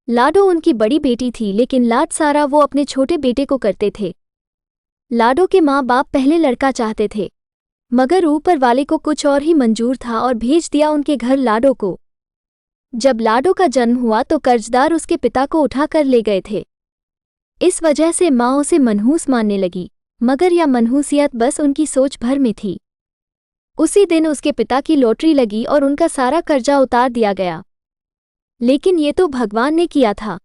लाडो उनकी बड़ी बेटी थी, लेकिन लाड सारा वो अपने छोटे बेटे को करते थे। लाडो के माँ बाप पहले लड़का चाहते थे, मगर ऊपर वाले को कुछ और ही मंजूर था और भेज दिया उनके घर लाडो को। जब लाडो का जन्म हुआ तो कर्जदार उसके पिता को उठा कर ले गए थे। इस वजह से माँ उसे मनहूस मानने लगी, मगर यह मनहूसियत बस उनकी सोच भर में थी। उसी दिन उसके पिता की लॉटरी लगी और उनका सारा कर्जा उतार दिया गया। लेकिन ये तो भगवान ने किया था,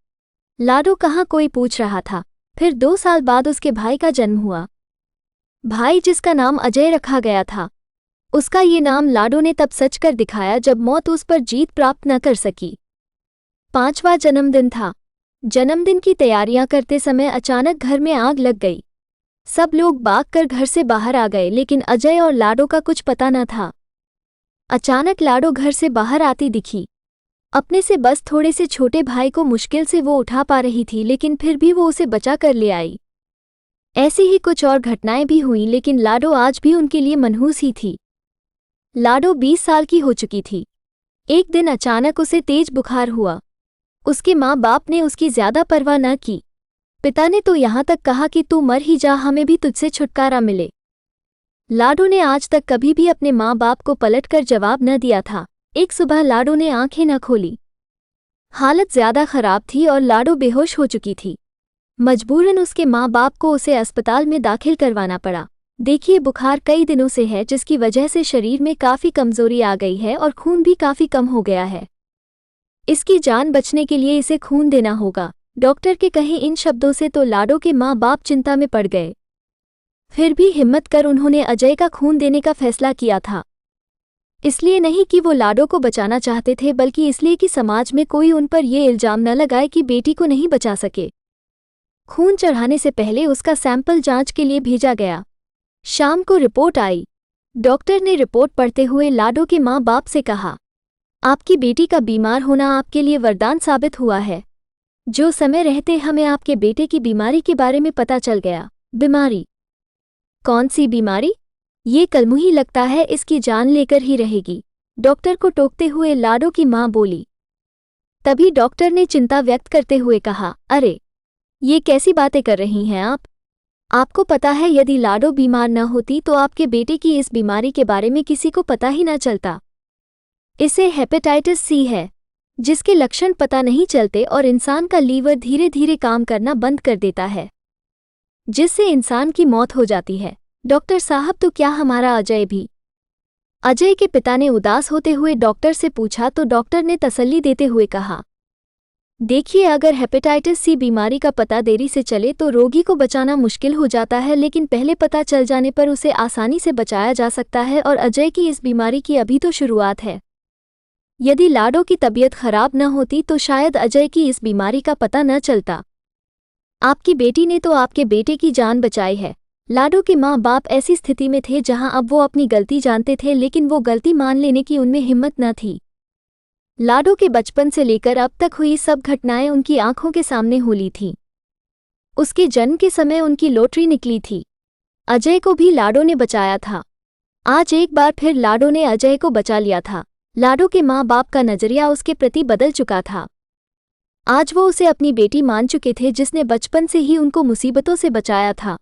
लाडो कहाँ कोई पूछ रहा था। फिर 2 साल बाद उसके भाई का जन्म हुआ। भाई जिसका नाम अजय रखा गया था, उसका ये नाम लाडो ने तब सच कर दिखाया जब मौत उस पर जीत प्राप्त न कर सकी। 5वां जन्मदिन था। जन्मदिन की तैयारियां करते समय अचानक घर में आग लग गई। सब लोग भागकर घर से बाहर आ गए, लेकिन अजय और लाडो का कुछ पता न था। अचानक लाडो घर से बाहर आती दिखी। अपने से बस थोड़े से छोटे भाई को मुश्किल से वो उठा पा रही थी, लेकिन फिर भी वो उसे बचा कर ले आई। ऐसी ही कुछ और घटनाएं भी हुईं, लेकिन लाडो आज भी उनके लिए मनहूस ही थी। लाडो 20 साल की हो चुकी थी। एक दिन अचानक उसे तेज बुखार हुआ। उसके माँ बाप ने उसकी ज्यादा परवाह न की। पिता ने तो यहाँ तक कहा कि तू मर ही जा, हमें भी तुझसे छुटकारा मिले। लाडो ने आज तक कभी भी अपने माँ बाप को पलटकर जवाब न दिया था। एक सुबह लाडो ने आंखें न खोली। हालत ज्यादा खराब थी और लाडो बेहोश हो चुकी थी। मजबूरन उसके माँ बाप को उसे अस्पताल में दाखिल करवाना पड़ा। देखिए, बुखार कई दिनों से है, जिसकी वजह से शरीर में काफ़ी कमजोरी आ गई है और खून भी काफ़ी कम हो गया है। इसकी जान बचने के लिए इसे खून देना होगा। डॉक्टर के कहे इन शब्दों से तो लाडो के माँ बाप चिंता में पड़ गए। फिर भी हिम्मत कर उन्होंने अजय का खून देने का फैसला किया था। इसलिए नहीं कि वो लाडो को बचाना चाहते थे, बल्कि इसलिए कि समाज में कोई उन पर ये इल्जाम न लगाए कि बेटी को नहीं बचा सके। खून चढ़ाने से पहले उसका सैंपल जांच के लिए भेजा गया। शाम को रिपोर्ट आई। डॉक्टर ने रिपोर्ट पढ़ते हुए लाडो के माँ बाप से कहा, आपकी बेटी का बीमार होना आपके लिए वरदान साबित हुआ है। जो समय रहते हमें आपके बेटे की बीमारी के बारे में पता चल गया। बीमारी? कौन सी बीमारी? ये कलमुही लगता है, इसकी जान लेकर ही रहेगी। डॉक्टर को टोकते हुए लाडो की माँ बोली। तभी डॉक्टर ने चिंता व्यक्त करते हुए कहा, अरे ये कैसी बातें कर रही हैं आप? आपको पता है यदि लाडो बीमार न होती तो आपके बेटे की इस बीमारी के बारे में किसी को पता ही न चलता। इसे हेपेटाइटिस सी है, जिसके लक्षण पता नहीं चलते और इंसान का लीवर धीरे धीरे काम करना बंद कर देता है, जिससे इंसान की मौत हो जाती है। डॉक्टर साहब, तो क्या हमारा अजय भी? अजय के पिता ने उदास होते हुए डॉक्टर से पूछा तो डॉक्टर ने तसल्ली देते हुए कहा, देखिए, अगर हेपेटाइटिस सी बीमारी का पता देरी से चले तो रोगी को बचाना मुश्किल हो जाता है, लेकिन पहले पता चल जाने पर उसे आसानी से बचाया जा सकता है और अजय की इस बीमारी की अभी तो शुरुआत है। यदि लाडो की तबीयत खराब न होती तो शायद अजय की इस बीमारी का पता न चलता। आपकी बेटी ने तो आपके बेटे की जान बचाई है। लाडो के माँ बाप ऐसी स्थिति में थे जहां अब वो अपनी गलती जानते थे, लेकिन वो गलती मान लेने की उनमें हिम्मत न थी। लाडो के बचपन से लेकर अब तक हुई सब घटनाएं उनकी आंखों के सामने होली थीं। उसके जन्म के समय उनकी लॉटरी निकली थी। अजय को भी लाडो ने बचाया था। आज एक बार फिर लाडो ने अजय को बचा लिया था। लाडो के माँ बाप का नजरिया उसके प्रति बदल चुका था। आज वो उसे अपनी बेटी मान चुके थे, जिसने बचपन से ही उनको मुसीबतों से बचाया था।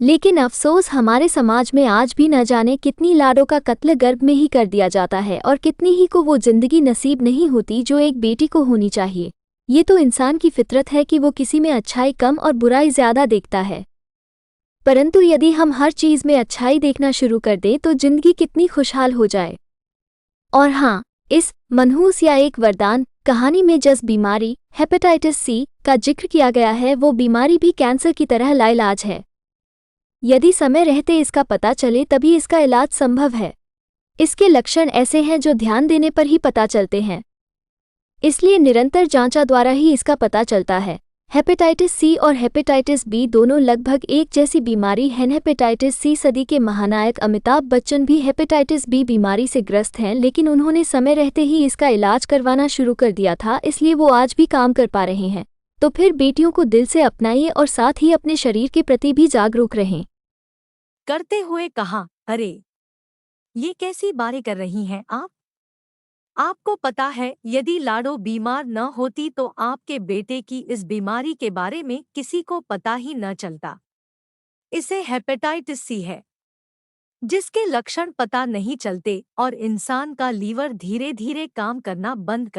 लेकिन अफसोस, हमारे समाज में आज भी न जाने कितनी लाडो का कत्ल गर्भ में ही कर दिया जाता है और कितनी ही को वो जिंदगी नसीब नहीं होती जो एक बेटी को होनी चाहिए। ये तो इंसान की फितरत है कि वो किसी में अच्छाई कम और बुराई ज्यादा देखता है। परंतु यदि हम हर चीज में अच्छाई देखना शुरू कर दें तो जिंदगी कितनी खुशहाल हो जाए। और हाँ, इस मनहूस या एक वरदान कहानी में जिस बीमारी हेपेटाइटिस सी का जिक्र किया गया है, वो बीमारी भी कैंसर की तरह लाइलाज है। यदि समय रहते इसका पता चले तभी इसका इलाज संभव है। इसके लक्षण ऐसे हैं जो ध्यान देने पर ही पता चलते हैं, इसलिए निरंतर जांचा द्वारा ही इसका पता चलता है। हेपेटाइटिस सी और हेपेटाइटिस बी दोनों लगभग एक जैसी बीमारी हैं। हेपेटाइटिस सी सदी के महानायक अमिताभ बच्चन भी हेपेटाइटिस बी बीमारी से ग्रस्त हैं, लेकिन उन्होंने समय रहते ही इसका इलाज करवाना शुरू कर दिया था, इसलिए वो आज भी काम कर पा रहे हैं। तो फिर बेटियों को दिल से अपनाइए और साथ ही अपने शरीर के प्रति भी जागरूक रहें। करते हुए कहा, अरे ये कैसी बातें कर रही हैं आप? आपको पता है, यदि लाडो बीमार न होती तो आपके बेटे की इस बीमारी के बारे में किसी को पता ही न चलता। इसे हेपेटाइटिस सी है, जिसके लक्षण पता नहीं चलते और इंसान का लीवर धीरे धीरे काम करना बंद कर